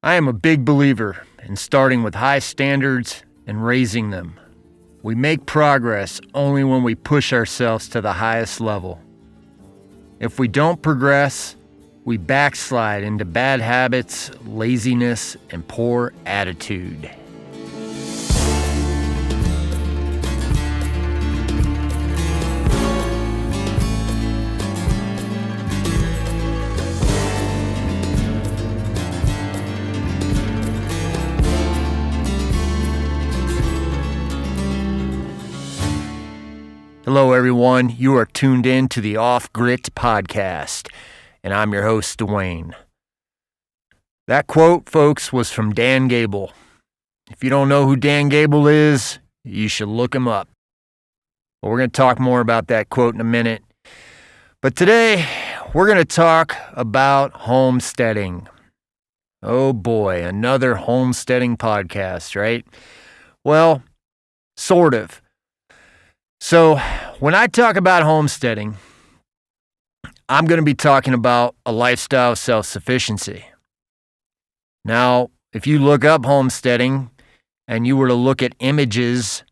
I am a big believer in starting with high standards and raising them. We make progress only when we push ourselves to the highest level. If we don't progress, we backslide into bad habits, laziness, and poor attitude. Hello, everyone. You are tuned in to the Off Grit podcast, and I'm your host, Dwayne. That quote, folks, was from Dan Gable. If you don't know who Dan Gable is, you should look him up. Well, we're going to talk more about that quote in a minute. But today, we're going to talk about homesteading. Oh boy, another homesteading podcast, right? Well, sort of. So, when I talk about homesteading, I'm going to be talking about a lifestyle of self-sufficiency. Now, if you look up homesteading and you were to look at images,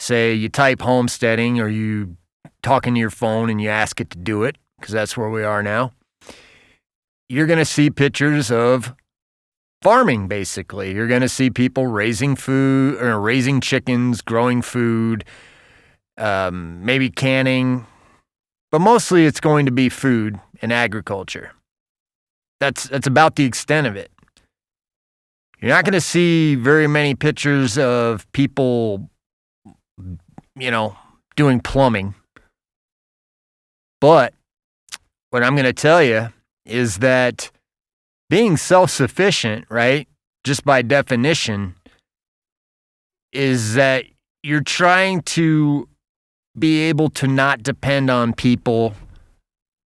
say you type homesteading or you talk into your phone and you ask it to do it, because that's where we are now, you're going to see pictures of farming, basically. You're going to see people raising food or raising chickens, growing food, maybe canning, but mostly it's going to be food and agriculture. That's about the extent of it. You're not going to see very many pictures of people, doing plumbing. But what I'm going to tell you is that being self-sufficient, right, just by definition, is that you're trying to be able to not depend on people,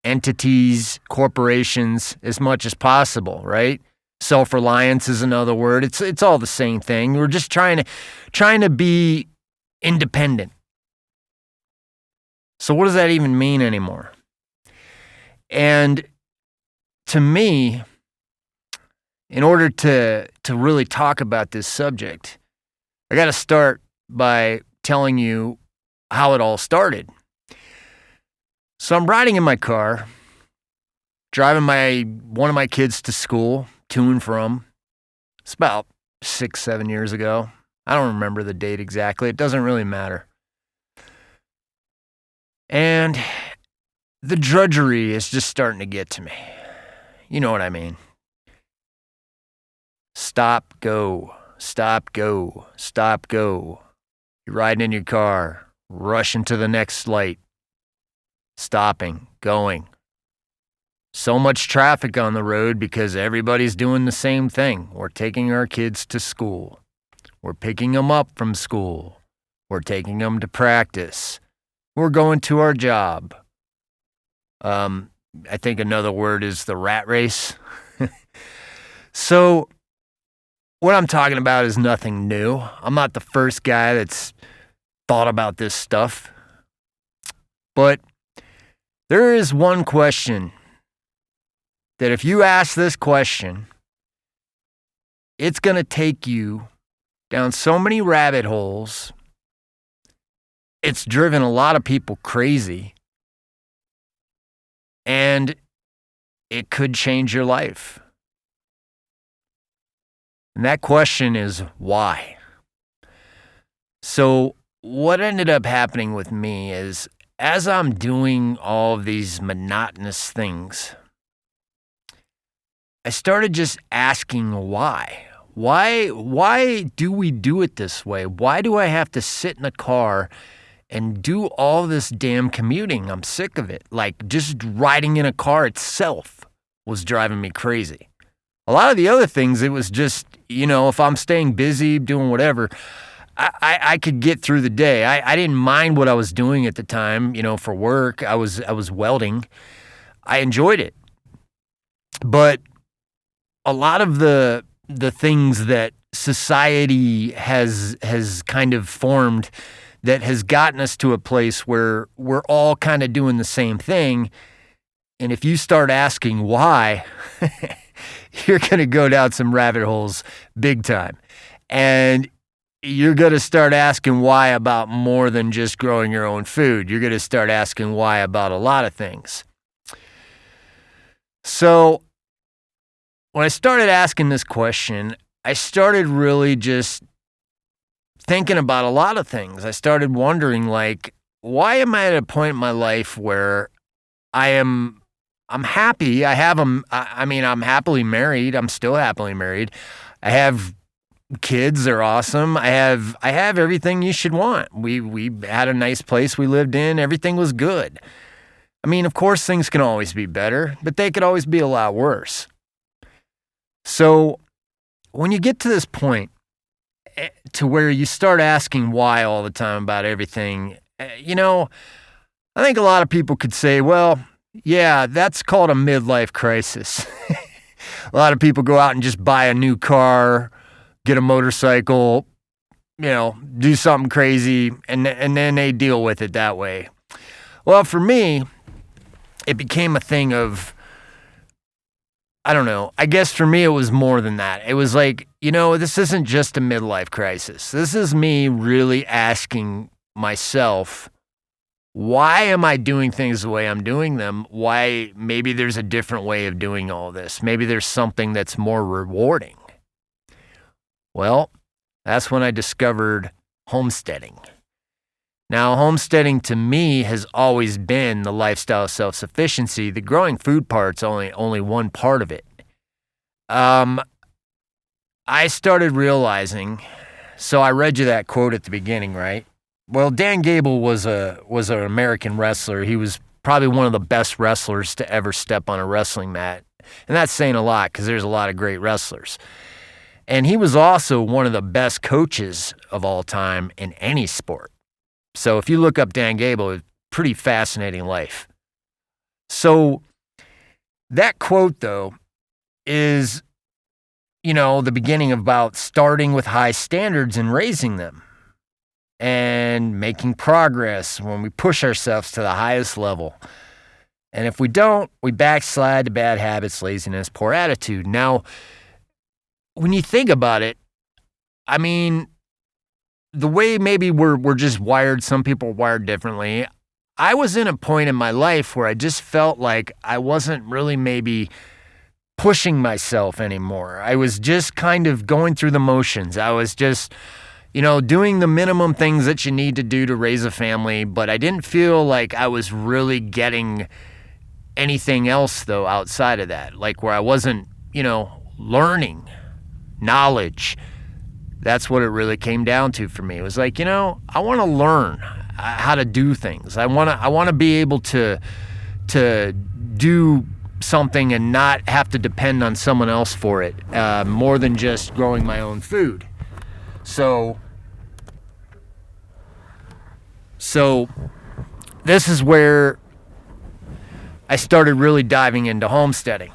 entities, corporations as much as possible, right? Self-reliance is another word. It's all the same thing. We're just trying to be independent. So what does that even mean anymore? And to me, in order to really talk about this subject, I got to start by telling you how it all started. So I'm riding in my car, driving one of my kids to school, to and from. It's about 6-7 years ago. I don't remember the date exactly. It doesn't really matter. And the drudgery is just starting to get to me. You know what I mean. Stop, go, stop, go, stop, go. You're riding in your car, rushing to the next light, stopping, going. So much traffic on the road because everybody's doing the same thing. We're taking our kids to school. We're picking them up from school. We're taking them to practice. We're going to our job. I think another word is the rat race. So what I'm talking about is nothing new. I'm not the first guy that's thought about this stuff. But there is one question that if you ask this question, it's going to take you down so many rabbit holes. It's driven a lot of people crazy. And it could change your life. And that question is why? So what ended up happening with me is as I'm doing all of these monotonous things, I started just asking why. Why do we do it this way? Why do I have to sit in a car and do all this damn commuting? I'm sick of it. Like, just riding in a car itself was driving me crazy. A lot of the other things, it was just, if I'm staying busy, doing whatever, I could get through the day. I didn't mind what I was doing at the time, for work. I was welding. I enjoyed it. But a lot of the things that society has kind of formed that has gotten us to a place where we're all kind of doing the same thing. And if you start asking why, you're going to go down some rabbit holes big time. And you're going to start asking why about more than just growing your own food. You're going to start asking why about a lot of things. So when I started asking this question, I started really just thinking about a lot of things. I started wondering, like, why am I at a point in my life where I'm happy? I'm happily married. I'm still happily married. I have kids. They're awesome. I have everything you should want. We had a nice place we lived in. Everything was good. I mean, of course, things can always be better, but they could always be a lot worse. So when you get to this point to where you start asking why all the time about everything, I think a lot of people could say, well, yeah, that's called a midlife crisis. A lot of people go out and just buy a new car, get a motorcycle, do something crazy, and then they deal with it that way. Well, for me, it became a thing of, I don't know. I guess for me, it was more than that. It was like, this isn't just a midlife crisis. This is me really asking myself, why am I doing things the way I'm doing them? Why maybe there's a different way of doing all this. Maybe there's something that's more rewarding. Well, that's when I discovered homesteading. Now, homesteading to me has always been the lifestyle of self-sufficiency. The growing food part's only one part of it. I started realizing, so I read you that quote at the beginning, right? Well, Dan Gable was an American wrestler. He was probably one of the best wrestlers to ever step on a wrestling mat. And that's saying a lot because there's a lot of great wrestlers. And he was also one of the best coaches of all time in any sport. So if you look up Dan Gable, it's a pretty fascinating life. So that quote, though, is, the beginning about starting with high standards and raising them and making progress when we push ourselves to the highest level. And if we don't, we backslide to bad habits, laziness, poor attitude. Now, when you think about it, I mean, the way maybe we're just wired, some people are wired differently. I was in a point in my life where I just felt like I wasn't really maybe pushing myself anymore. I was just kind of going through the motions. I was just, doing the minimum things that you need to do to raise a family, but I didn't feel like I was really getting anything else, though, outside of that, like where I wasn't, learning knowledge. That's what it really came down to for me. It was like, I want to learn how to do things. I want to be able to do something and not have to depend on someone else for it, more than just growing my own food. So this is where I started really diving into homesteading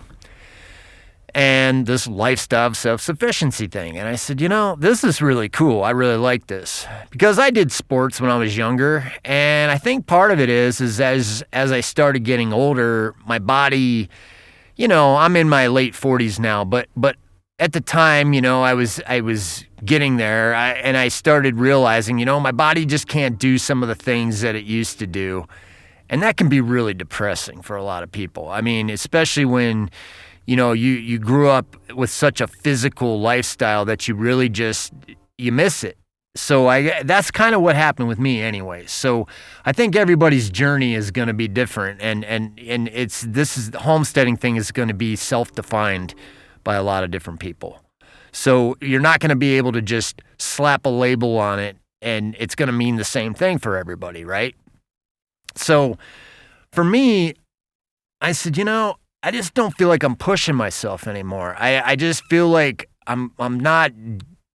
and this lifestyle of self-sufficiency thing. And I said, this is really cool. I really like this because I did sports when I was younger. And I think part of it is as I started getting older, my body, I'm in my late 40s now, but at the time, I was getting there and I started realizing, my body just can't do some of the things that it used to do. And that can be really depressing for a lot of people. I mean, especially when you grew up with such a physical lifestyle that you really you miss it. So that's kind of what happened with me anyway. So I think everybody's journey is going to be different. And the homesteading thing is going to be self-defined by a lot of different people. So you're not going to be able to just slap a label on it and it's going to mean the same thing for everybody, right? So for me, I said, I just don't feel like I'm pushing myself anymore. I just feel like I'm not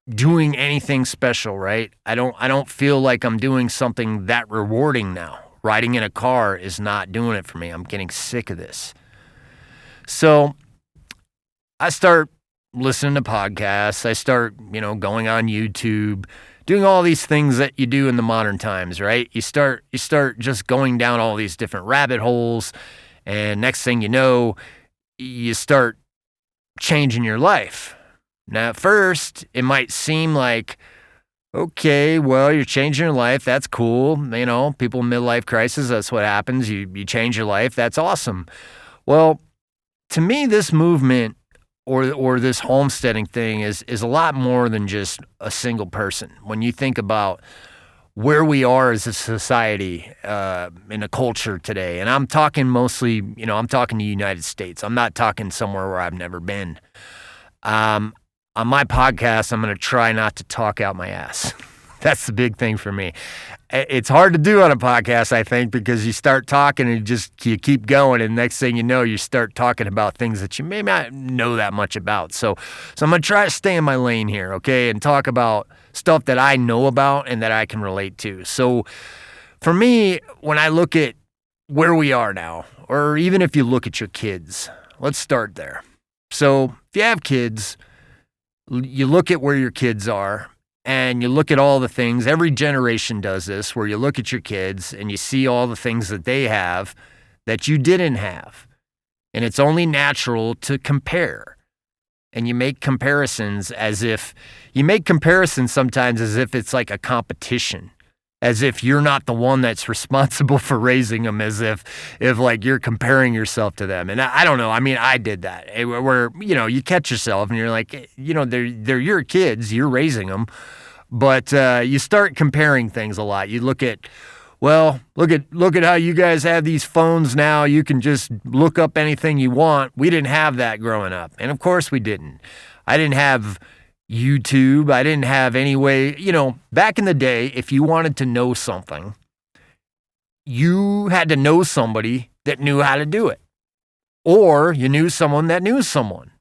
doing anything special, right? I don't feel like I'm doing something that rewarding now. Riding in a car is not doing it for me. I'm getting sick of this. So I start listening to podcasts. I start, going on YouTube, doing all these things that you do in the modern times, right? You start just going down all these different rabbit holes. And next thing you know, you start changing your life. Now, at first, it might seem like, okay, well, you're changing your life. That's cool. You know, people in midlife crisis, that's what happens. You change your life. That's awesome. Well, to me, this movement or this homesteading thing is a lot more than just a single person. When you think about where we are as a society in a culture today, and I'm talking mostly, I'm talking the United States. I'm not talking somewhere where I've never been. On my podcast, I'm going to try not to talk out my ass. That's the big thing for me. It's hard to do on a podcast, I think, because you start talking and you keep going, and next thing you know, you start talking about things that you may not know that much about. So I'm going to try to stay in my lane here, okay, and talk about stuff that I know about and that I can relate to. So for me, when I look at where we are now, or even if you look at your kids, let's start there. So if you have kids, you look at where your kids are, and you look at all the things. Every generation does this, where you look at your kids and you see all the things that they have that you didn't have. And it's only natural to compare. And you make comparisons sometimes as if it's like a competition, as if you're not the one that's responsible for raising them, as if like you're comparing yourself to them. And I don't know. I mean, I did that where, you catch yourself and you're like, they're your kids, you're raising them. But you start comparing things a lot. You look at how you guys have these phones now. You can just look up anything you want. We didn't have that growing up. And of course we didn't. I didn't have YouTube. I didn't have any way, back in the day, if you wanted to know something, you had to know somebody that knew how to do it. Or you knew someone that knew someone.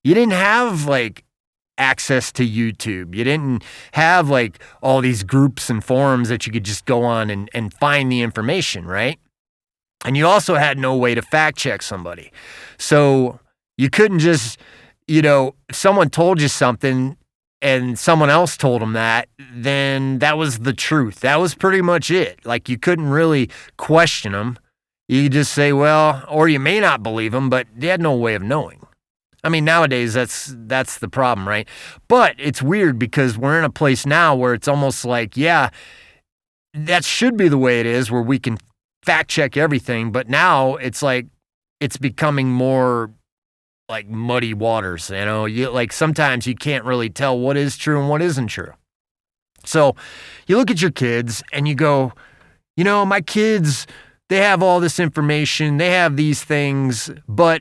You didn't have access to YouTube. You didn't have all these groups and forums that you could just go on and find the information, right? And you also had no way to fact check somebody. So you couldn't just, if someone told you something and someone else told them that, then that was the truth. That was pretty much it. You couldn't really question them. You could just say, well, or you may not believe them, but they had no way of knowing. I mean, nowadays, that's the problem, right? But it's weird because we're in a place now where it's almost like, yeah, that should be the way it is, where we can fact check everything. But now it's it's becoming more like muddy waters, sometimes you can't really tell what is true and what isn't true. So you look at your kids and you go, my kids, they have all this information, they have these things, but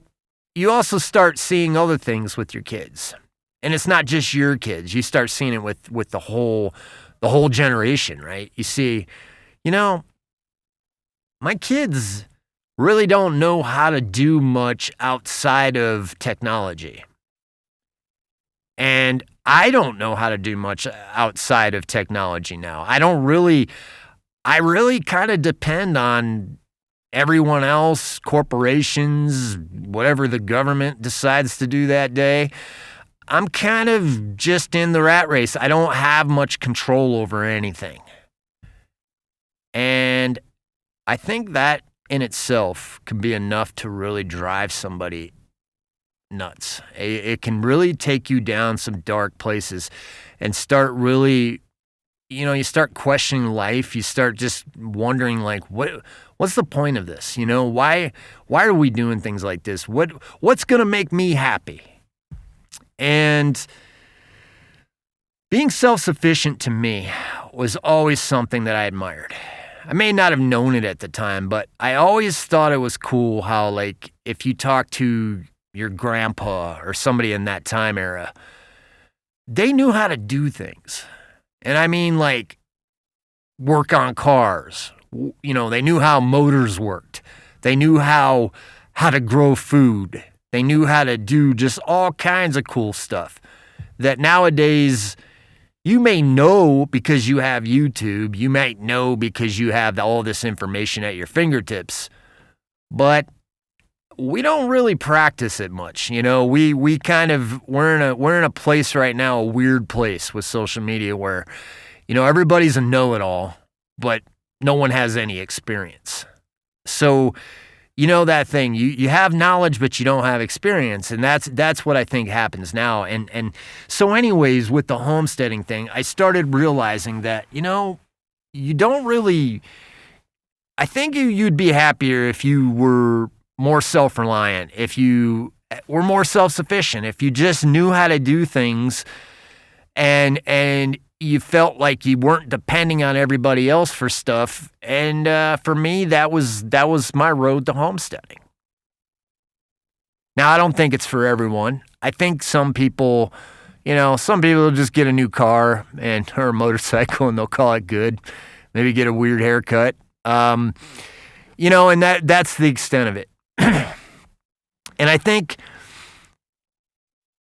you also start seeing other things with your kids. And it's not just your kids. You start seeing it with the whole generation, right? You see, my kids really don't know how to do much outside of technology. And I don't know how to do much outside of technology now. I really kind of depend on everyone else, corporations, whatever the government decides to do that day. I'm kind of just in the rat race. I don't have much control over anything. And I think that in itself can be enough to really drive somebody nuts. It can really take you down some dark places and start really, you start questioning life. You start just wondering what's the point of this? Why are we doing things like this? What's going to make me happy? And being self-sufficient to me was always something that I admired. I may not have known it at the time, but I always thought it was cool how if you talk to your grandpa or somebody in that time era, they knew how to do things. And I mean work on cars. They knew how motors worked. They knew how to grow food. They knew how to do just all kinds of cool stuff that nowadays you may know because you have YouTube. You might know because you have all this information at your fingertips, but we don't really practice it much. We kind of, we're in a place right now, a weird place with social media where, everybody's a know-it-all, but no one has any experience. So you know that thing, you have knowledge, but you don't have experience. And that's what I think happens now. And so anyways, with the homesteading thing, I started realizing that, you don't really, I think you'd be happier if you were more self-reliant, if you were more self-sufficient, if you just knew how to do things and you felt like you weren't depending on everybody else for stuff. And for me, that was my road to homesteading. Now, I don't think it's for everyone. I think some people just get a new car or a motorcycle and they'll call it good. Maybe get a weird haircut. And that's the extent of it. And I think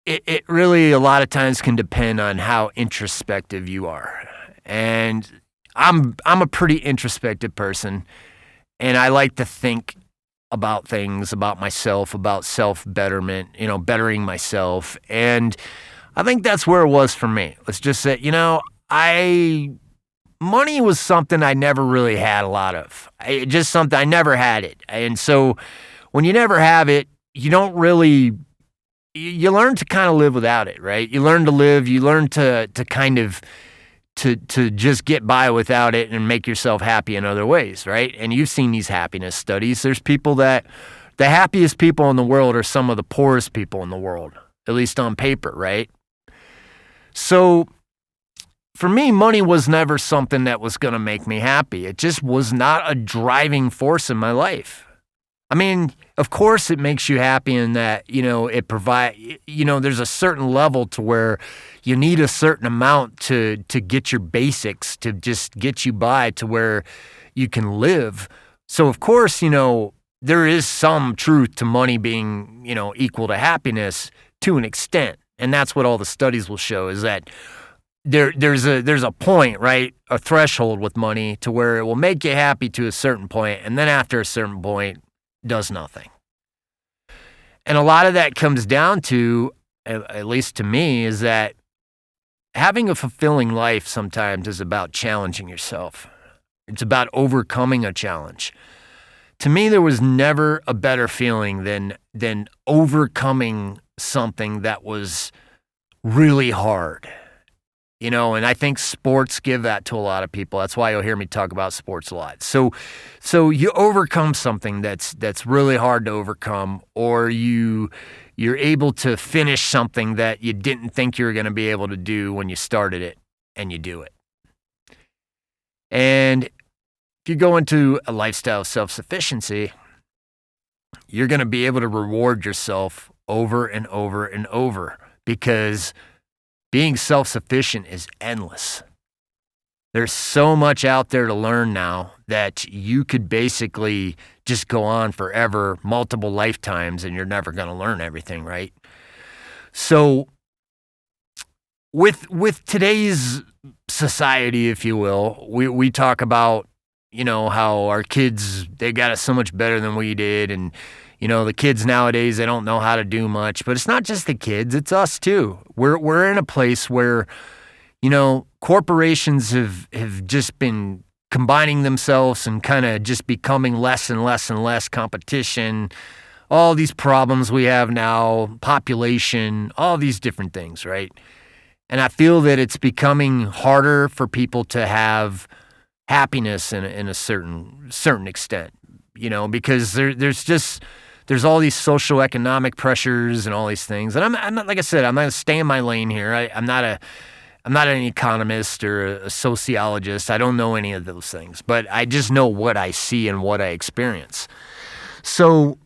it really a lot of times can depend on how introspective you are. And I'm a pretty introspective person, and I like to think about things, about myself, about self-betterment, bettering myself. And I think that's where it was for me. Let's just say, money was something I never really had a lot of. Just something, I never had it. And so when you never have it, you don't really, you learn to kind of live without it, right? You learn to live, you learn to kind of, to just get by without it and make yourself happy in other ways, right? And you've seen these happiness studies. There's people that, the happiest people in the world are some of the poorest people in the world, at least on paper, right? So for me, money was never something that was going to make me happy. It just was not a driving force in my life. I mean, of course it makes you happy in that, it provides, there's a certain level to where you need a certain amount to get your basics, to just get you by to where you can live. So of course, there is some truth to money being, equal to happiness to an extent. And that's what all the studies will show, is that there's a point, right? A threshold with money to where it will make you happy to a certain point, and then after a certain point, does nothing. And a lot of that comes down to, at least to me, is that having a fulfilling life sometimes is about challenging yourself. It's about overcoming a challenge. To me, there was never a better feeling than overcoming something that was really hard. And I think sports give that to a lot of people. That's why you'll hear me talk about sports a lot. So you overcome something that's really hard to overcome, or you're able to finish something that you didn't think you were going to be able to do when you started it, and you do it. And if you go into a lifestyle of self-sufficiency, you're going to be able to reward yourself over and over and over, because being self-sufficient is endless. There's so much out there to learn now that you could basically just go on forever, multiple lifetimes, and you're never going to learn everything, right? So with today's society, if you will, we talk about, how our kids, they got it so much better than we did, and the kids nowadays, they don't know how to do much. But it's not just the kids, it's us too. We're in a place where, corporations have just been combining themselves and kind of just becoming less and less and less competition. All these problems we have now, population, all these different things, right? And I feel that it's becoming harder for people to have happiness in a certain extent, because there's all these social economic pressures and all these things. And I'm not, like I said, I'm not going to stay in my lane here. I'm not an economist or a sociologist. I don't know any of those things, but I just know what I see and what I experience. So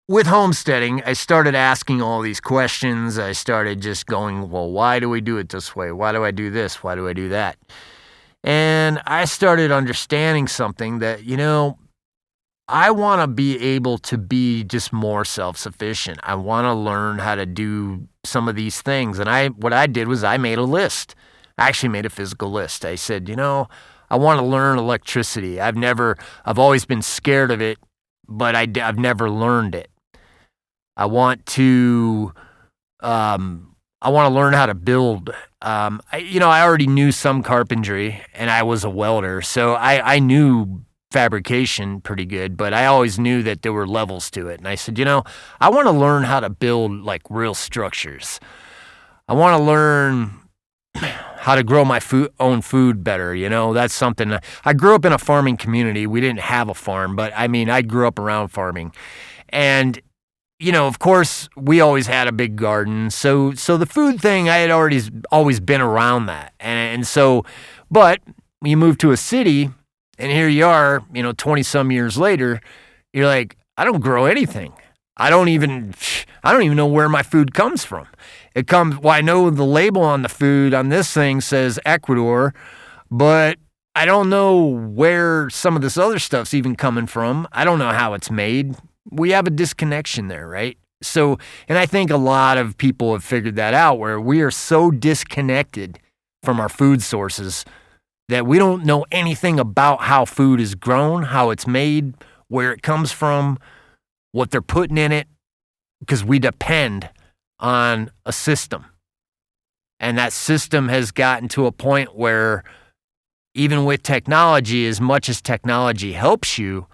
with homesteading, I started asking all these questions. I started just going, well, why do we do it this way? Why do I do this? Why do I do that? And I started understanding something that, I want to be able to be just more self-sufficient. I want to learn how to do some of these things. And what I did was I made a list. I actually made a physical list. I said, I want to learn electricity. I've always been scared of it, but I've never learned it. I want to learn how to build. I already knew some carpentry, and I was a welder, so I knew fabrication pretty good, but I always knew that there were levels to it. And I said, I want to learn how to build like real structures. I want to learn how to grow my own food better. That's something. I grew up in a farming community. We didn't have a farm, but I grew up around farming. And, of course, we always had a big garden. So the food thing, I had always been around that. And so, but you move to a city, and here you are, 20 some years later, you're like, I don't grow anything. I don't even know where my food comes from. I know the label on the food on this thing says Ecuador, but I don't know where some of this other stuff's even coming from. I don't know how it's made. We have a disconnection there, right? So, and I think a lot of people have figured that out, where we are so disconnected from our food sources that we don't know anything about how food is grown, how it's made, where it comes from, what they're putting in it, because we depend on a system. And that system has gotten to a point where even with technology, as much as technology helps you,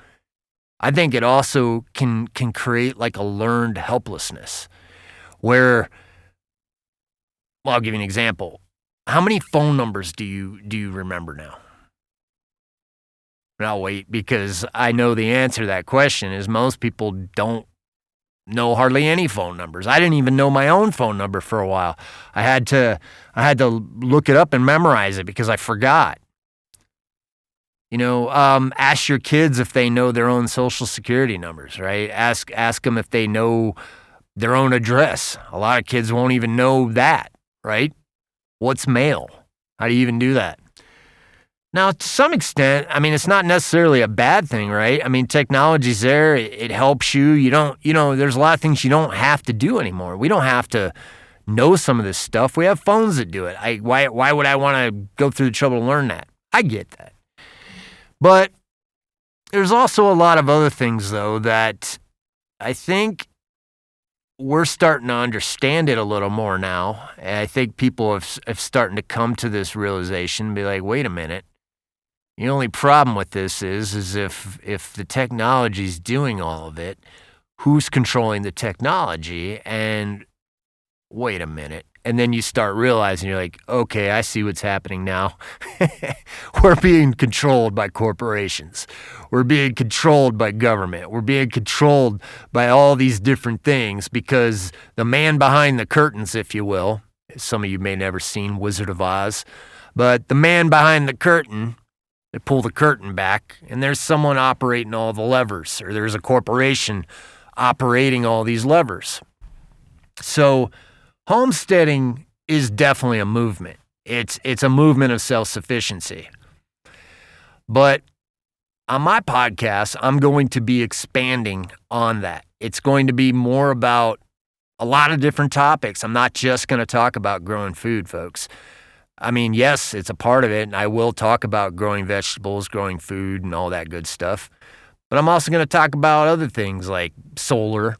I think it also can create like a learned helplessness where, well, I'll give you an example. How many phone numbers do you remember now? And I'll wait, because I know the answer to that question is most people don't know hardly any phone numbers. I didn't even know my own phone number for a while. I had to look it up and memorize it because I forgot. Ask your kids if they know their own social security numbers, right? Ask them if they know their own address. A lot of kids won't even know that, right? What's mail? How do you even do that? Now, to some extent, it's not necessarily a bad thing, right? Technology's there. It helps you. There's a lot of things you don't have to do anymore. We don't have to know some of this stuff. We have phones that do it. Why would I want to go through the trouble to learn that? I get that. But there's also a lot of other things, though, that I think we're starting to understand it a little more now. And I think people have starting to come to this realization and be like, wait a minute. The only problem with this is if the technology's doing all of it, who's controlling the technology? And wait a minute. And then you start realizing, you're like, okay, I see what's happening now. We're being controlled by corporations. We're being controlled by government. We're being controlled by all these different things because the man behind the curtains, if you will, some of you may never seen Wizard of Oz, but the man behind the curtain, they pull the curtain back and there's someone operating all the levers, or there's a corporation operating all these levers. So homesteading is definitely a movement. It's a movement of self-sufficiency. But on my podcast, I'm going to be expanding on that. It's going to be more about a lot of different topics. I'm not just going to talk about growing food, folks. Yes, it's a part of it, and I will talk about growing vegetables, growing food, and all that good stuff. But I'm also going to talk about other things like solar,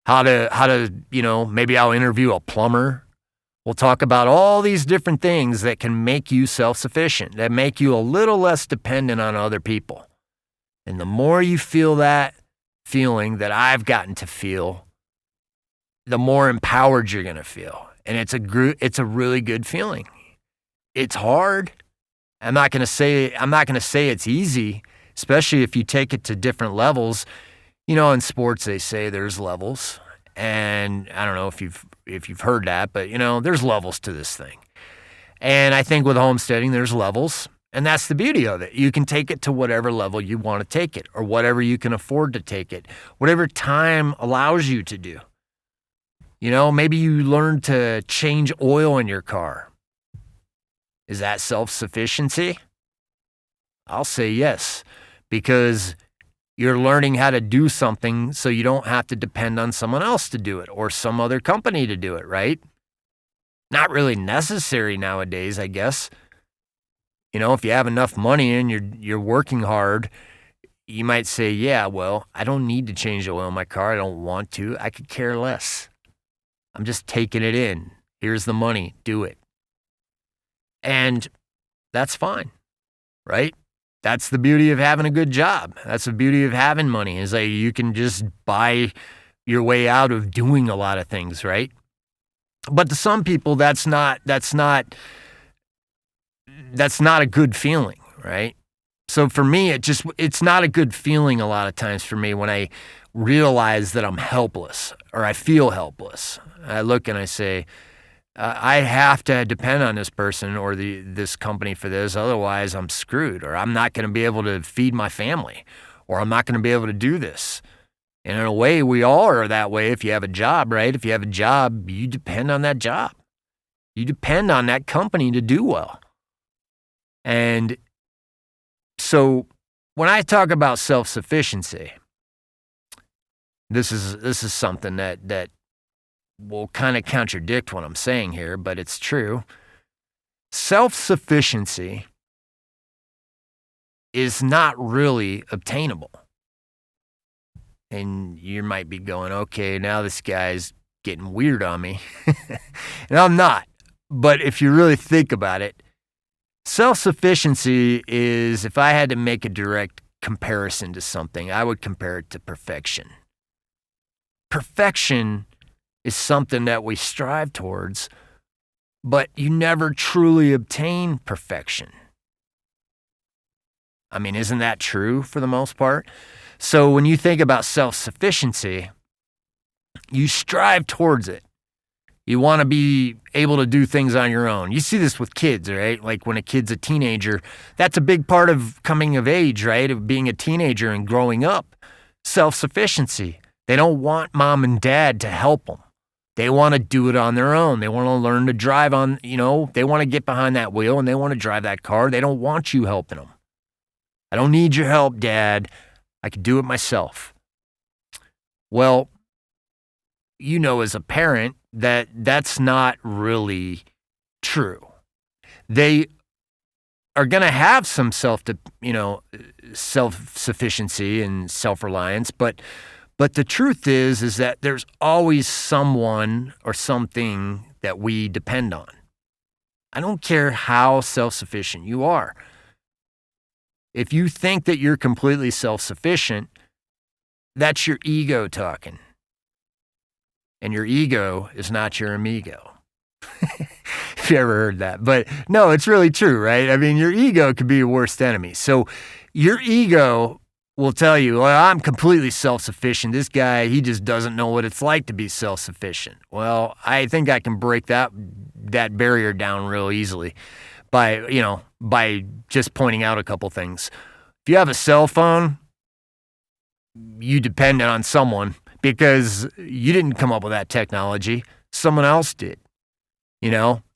how to, maybe I'll interview a plumber. We'll talk about all these different things that can make you self-sufficient, that make you a little less dependent on other people. And the more you feel that feeling that I've gotten to feel, the more empowered you're going to feel. And it's a really good feeling. It's hard. I'm not going to say it's easy, especially if you take it to different levels. In sports they say there's levels, and I don't know if you've heard that, but there's levels to this thing. And I think with homesteading there's levels, and that's the beauty of it. You can take it to whatever level you want to take it, or whatever you can afford to take it, whatever time allows you to do. Maybe you learn to change oil in your car. Is that self-sufficiency? I'll say yes, because you're learning how to do something so you don't have to depend on someone else to do it or some other company to do it, right? Not really necessary nowadays, I guess. If you have enough money and you're working hard, you might say, yeah, well, I don't need to change the oil in my car. I don't want to. I could care less. I'm just taking it in. Here's the money. Do it. And that's fine, right? that's the beauty of having a good job. That's the beauty of having money, is like you can just buy your way out of doing a lot of things, right? But to some people, that's not a good feeling, right? So for me, it's not a good feeling a lot of times for me when I realize that I'm helpless or I feel helpless. I look and I say, I have to depend on this person or this company for this. Otherwise, I'm screwed, or I'm not going to be able to feed my family, or I'm not going to be able to do this. And in a way, we all are that way if you have a job, right? If you have a job, you depend on that job. You depend on that company to do well. And so when I talk about self-sufficiency, this is something that will kind of contradict what I'm saying here, but it's true. Self-sufficiency is not really obtainable. And you might be going, okay, now this guy's getting weird on me. And I'm not. But if you really think about it, self-sufficiency is, if I had to make a direct comparison to something, I would compare it to perfection. Perfection is something that we strive towards, but you never truly obtain perfection. I mean, isn't that true for the most part? So when you think about self-sufficiency, you strive towards it. You want to be able to do things on your own. You see this with kids, right? Like when a kid's a teenager, that's a big part of coming of age, right? Of being a teenager and growing up. Self-sufficiency. They don't want mom and dad to help them. They want to do it on their own. They want to learn to drive on, they want to get behind that wheel and they want to drive that car. They don't want you helping them. I don't need your help, Dad. I can do it myself. Well, as a parent, that's not really true. They are going to have some self-sufficiency and self-reliance, but the truth is that there's always someone or something that we depend on. I don't care how self-sufficient you are. If you think that you're completely self-sufficient, that's your ego talking. And your ego is not your amigo. If you ever heard that. But no, it's really true, right? I mean, your ego could be your worst enemy. So your ego will tell you, well, I'm completely self-sufficient. This guy, he just doesn't know what it's like to be self-sufficient. Well, I think I can break that barrier down real easily by just pointing out a couple things. If you have a cell phone, you depend on someone because you didn't come up with that technology. Someone else did,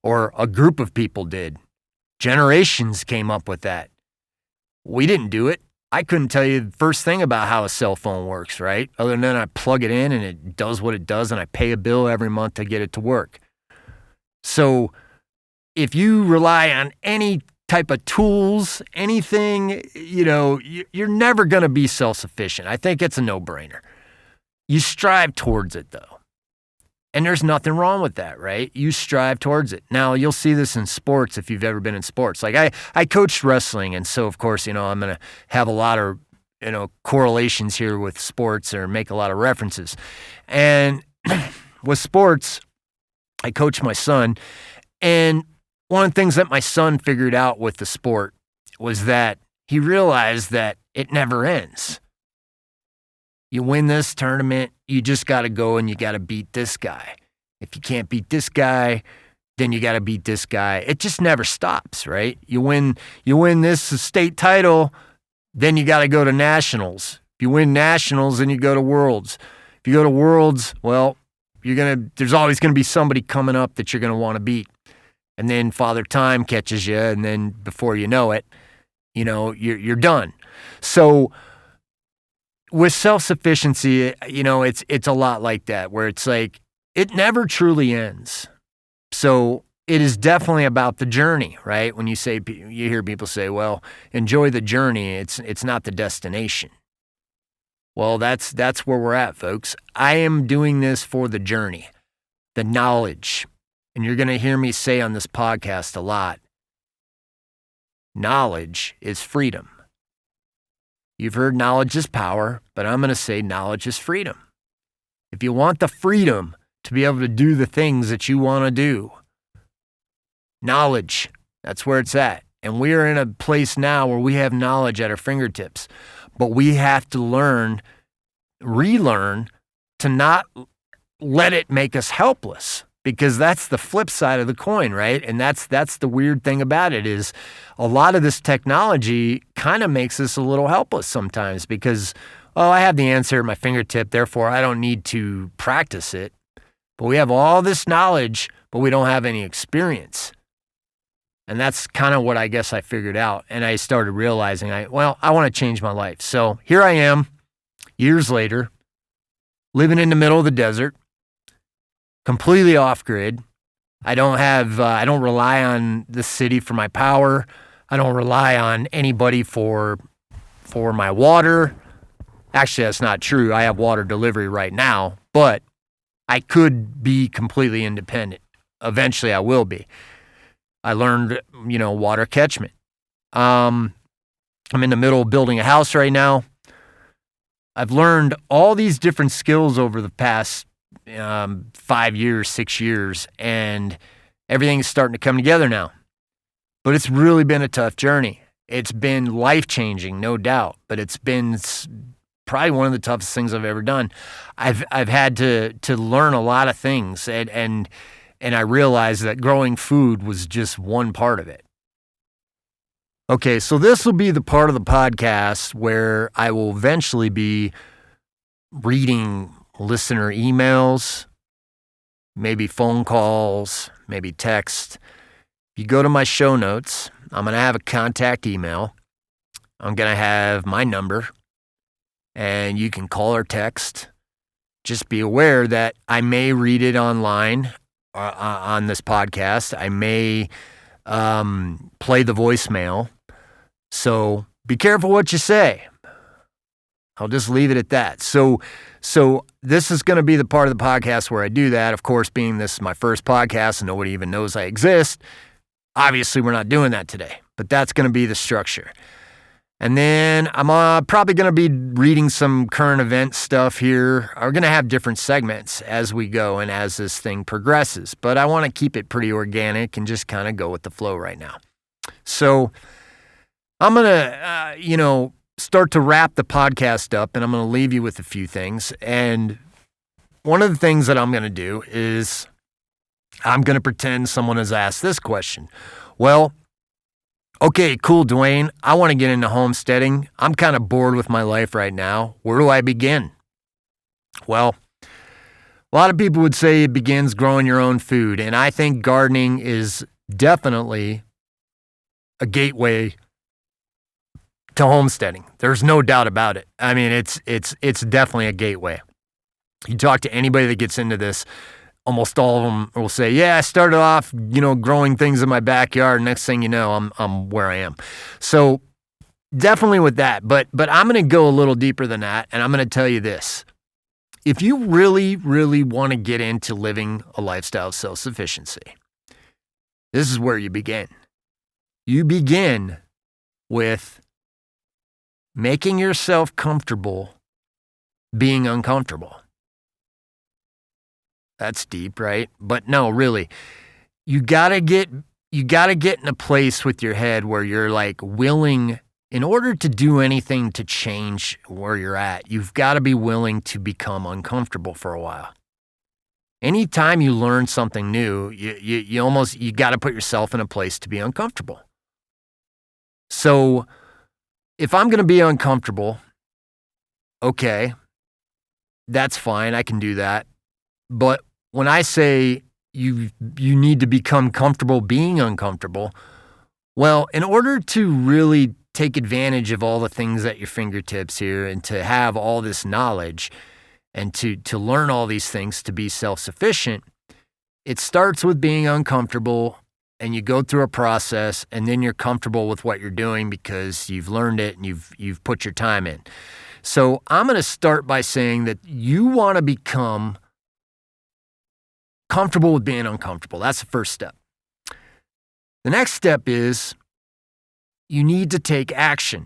or a group of people did. Generations came up with that. We didn't do it. I couldn't tell you the first thing about how a cell phone works, right? Other than I plug it in and it does what it does and I pay a bill every month to get it to work. So if you rely on any type of tools, anything, you're never going to be self-sufficient. I think it's a no-brainer. You strive towards it, though. And there's nothing wrong with that, right? You strive towards it. Now, you'll see this in sports if you've ever been in sports. Like I coached wrestling, and so, of course, I'm going to have a lot of, correlations here with sports or make a lot of references. And with sports, I coached my son, and one of the things that my son figured out with the sport was that he realized that it never ends. You win this tournament, you just got to go and you got to beat this guy. If you can't beat this guy, then you got to beat this guy. It just never stops, right? You win this state title, then you got to go to nationals. If you win nationals, then you go to worlds. If you go to worlds, well, there's always going to be somebody coming up that you're going to want to beat. And then Father Time catches you, and then before you know it, you're done. So with self-sufficiency, it's a lot like that, where it's like it never truly ends. So it is definitely about the journey, right? When you hear people say, well, enjoy the journey, it's not the destination. Well, that's where we're at, folks. I am doing this for the journey, the knowledge. And you're going to hear me say on this podcast a lot, knowledge is freedom. You've heard knowledge is power, but I'm going to say knowledge is freedom. If you want the freedom to be able to do the things that you want to do, knowledge, that's where it's at. And we are in a place now where we have knowledge at our fingertips, but we have to relearn to not let it make us helpless, because that's the flip side of the coin, right? And that's the weird thing about it is a lot of this technology kind of makes us a little helpless sometimes because, oh, I have the answer at my fingertip, therefore I don't need to practice it. But we have all this knowledge, but we don't have any experience. And that's kind of what I guess I figured out. And I started realizing, I want to change my life. So here I am, years later, living in the middle of the desert, completely off grid. I don't rely on the city for my power. I don't rely on anybody for my water. Actually, that's not true. I have water delivery right now, but I could be completely independent. Eventually I will be. I learned, water catchment. I'm in the middle of building a house right now. I've learned all these different skills over the past 5 years, 6 years, and everything's starting to come together now. But it's really been a tough journey. It's been life-changing, no doubt, but it's been probably one of the toughest things I've ever done. I've had to learn a lot of things, and I realized that growing food was just one part of it. Okay, so this will be the part of the podcast where I will eventually be reading listener emails, maybe phone calls, maybe text. If you go to my show notes, I'm going to have a contact email. I'm going to have my number, and you can call or text. Just be aware that I may read it online on this podcast. I may play the voicemail. So be careful what you say. I'll just leave it at that. So this is going to be the part of the podcast where I do that. Of course, being this is my first podcast and nobody even knows I exist, obviously we're not doing that today. But that's going to be the structure. And then I'm probably going to be reading some current event stuff here. We're going to have different segments as we go and as this thing progresses. But I want to keep it pretty organic and just kind of go with the flow right now. So I'm going to, start to wrap the podcast up, and I'm going to leave you with a few things. And one of the things that I'm going to do is I'm going to pretend someone has asked this question. Well, okay, cool, Dwayne. I want to get into homesteading. I'm kind of bored with my life right now. Where do I begin? Well, a lot of people would say it begins growing your own food, and I think gardening is definitely a gateway to homesteading. There's no doubt about it. I mean, it's definitely a gateway. You talk to anybody that gets into this, almost all of them will say, yeah, I started off, growing things in my backyard. Next thing you know, I'm where I am. So definitely with that, but I'm going to go a little deeper than that. And I'm going to tell you this. If you really, really want to get into living a lifestyle of self-sufficiency, this is where you begin. You begin with making yourself comfortable being uncomfortable. That's deep, right? But no, really, you gotta get in a place with your head where you're like willing, in order to do anything to change where you're at, you've got to be willing to become uncomfortable for a while. Anytime you learn something new, you got to put yourself in a place to be uncomfortable. So if I'm going to be uncomfortable, okay, that's fine. I can do that. But when I say you need to become comfortable being uncomfortable, well, in order to really take advantage of all the things at your fingertips here and to have all this knowledge and to learn all these things to be self-sufficient, it starts with being uncomfortable. And you go through a process, and then you're comfortable with what you're doing because you've learned it and you've put your time in. So I'm going to start by saying that you want to become comfortable with being uncomfortable. That's the first step. The next step is you need to take action.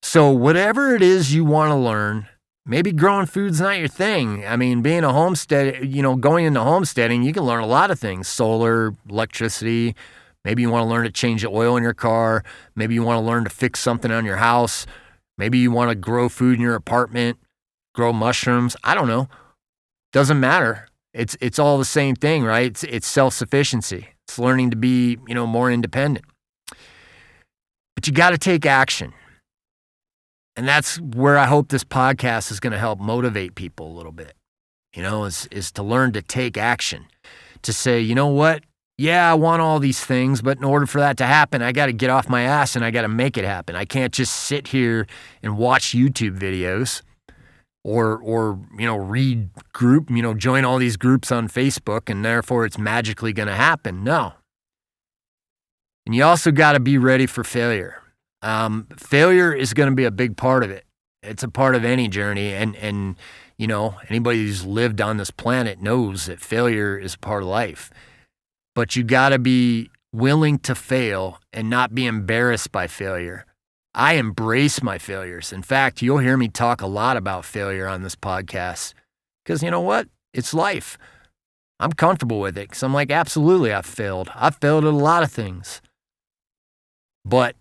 So whatever it is you want to learn, maybe growing food's not your thing. I mean, being a homestead, going into homesteading, you can learn a lot of things: solar, electricity. Maybe you want to learn to change the oil in your car. Maybe you want to learn to fix something on your house. Maybe you want to grow food in your apartment, grow mushrooms. I don't know. Doesn't matter. It's all the same thing, right? It's self-sufficiency. It's learning to be, more independent. But you got to take action. And that's where I hope this podcast is going to help motivate people a little bit, is to learn to take action, to say, you know what? Yeah, I want all these things, but in order for that to happen, I got to get off my ass and I got to make it happen. I can't just sit here and watch YouTube videos or read join all these groups on Facebook and therefore it's magically going to happen. No. And you also got to be ready for failure. Failure is going to be a big part of it. It's a part of any journey. And anybody who's lived on this planet knows that failure is part of life. But you got to be willing to fail and not be embarrassed by failure. I embrace my failures. In fact, you'll hear me talk a lot about failure on this podcast because you know what? It's life. I'm comfortable with it because I'm like, absolutely, I've failed. I've failed at a lot of things. But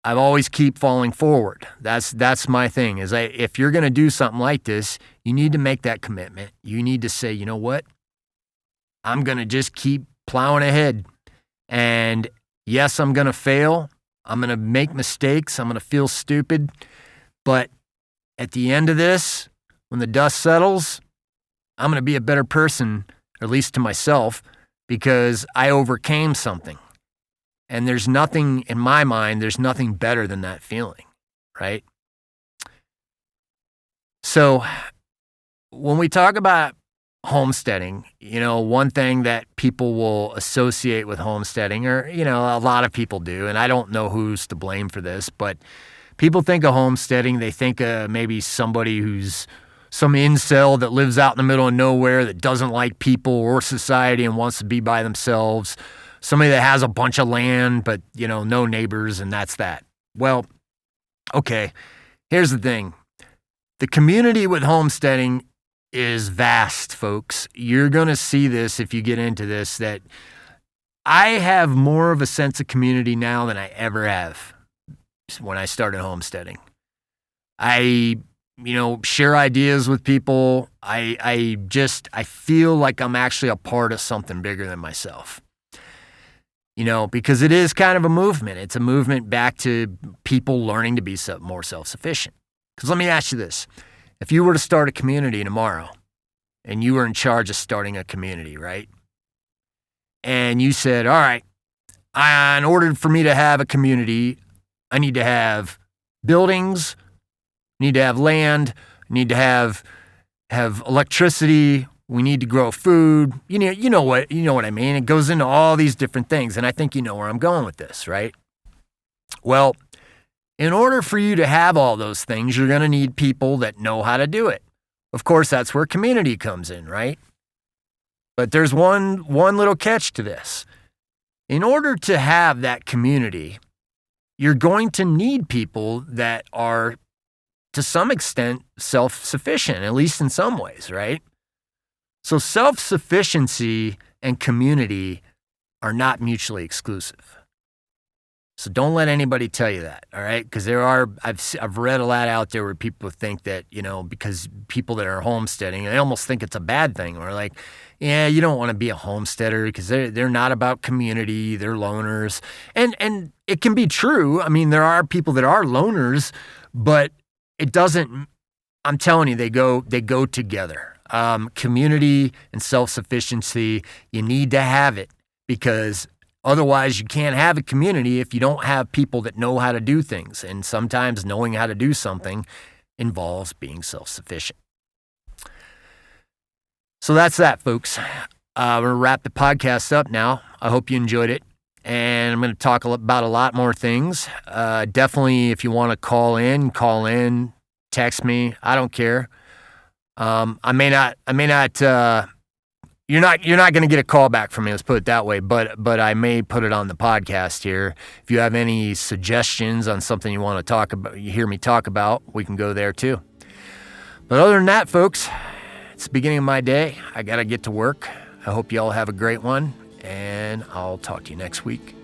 I always keep falling forward. That's my thing. If you're going to do something like this, you need to make that commitment. You need to say, you know what? I'm going to just keep plowing ahead. And yes, I'm going to fail. I'm going to make mistakes. I'm going to feel stupid. But at the end of this, when the dust settles, I'm going to be a better person, at least to myself, because I overcame something. And there's nothing, in my mind, there's nothing better than that feeling, right? So when we talk about homesteading, one thing that people will associate with homesteading, or, a lot of people do, and I don't know who's to blame for this, but people think of homesteading, they think of maybe somebody who's some incel that lives out in the middle of nowhere that doesn't like people or society and wants to be by themselves. Somebody that has a bunch of land, but, no neighbors, and that's that. Well, okay, here's the thing. The community with homesteading is vast, folks. You're going to see this if you get into this, that I have more of a sense of community now than I ever have when I started homesteading. I share ideas with people. I feel like I'm actually a part of something bigger than myself. Because it is kind of a movement. It's a movement back to people learning to be more self-sufficient. Because let me ask you this. If you were to start a community tomorrow and you were in charge of starting a community, right? And you said, all right, in order for me to have a community, I need to have buildings, need to have land, need to have electricity, we need to grow food. You know what I mean? It goes into all these different things, and I think you know where I'm going with this, right? Well, in order for you to have all those things, you're going to need people that know how to do it. Of course, that's where community comes in, right? But there's one little catch to this. In order to have that community, you're going to need people that are, to some extent, self-sufficient, at least in some ways, right? So self-sufficiency and community are not mutually exclusive. So don't let anybody tell you that, all right? Because I've read a lot out there where people think that, because people that are homesteading, they almost think it's a bad thing. Or like, yeah, you don't want to be a homesteader because they're not about community, they're loners. And it can be true. I mean, there are people that are loners, but it doesn't, I'm telling you, they go together. Community and self-sufficiency, you need to have it because otherwise you can't have a community if you don't have people that know how to do things. And sometimes knowing how to do something involves being self-sufficient. So that's that, folks. We're going to wrap the podcast up now. I hope you enjoyed it. And I'm going to talk about a lot more things. Definitely, if you want to call in, text me. I don't care. I may not you're not going to get a call back from me. Let's put it that way. But I may put it on the podcast here. If you have any suggestions on something you want to talk about, you hear me talk about, we can go there too. But other than that, folks, it's the beginning of my day. I got to get to work. I hope you all have a great one, and I'll talk to you next week.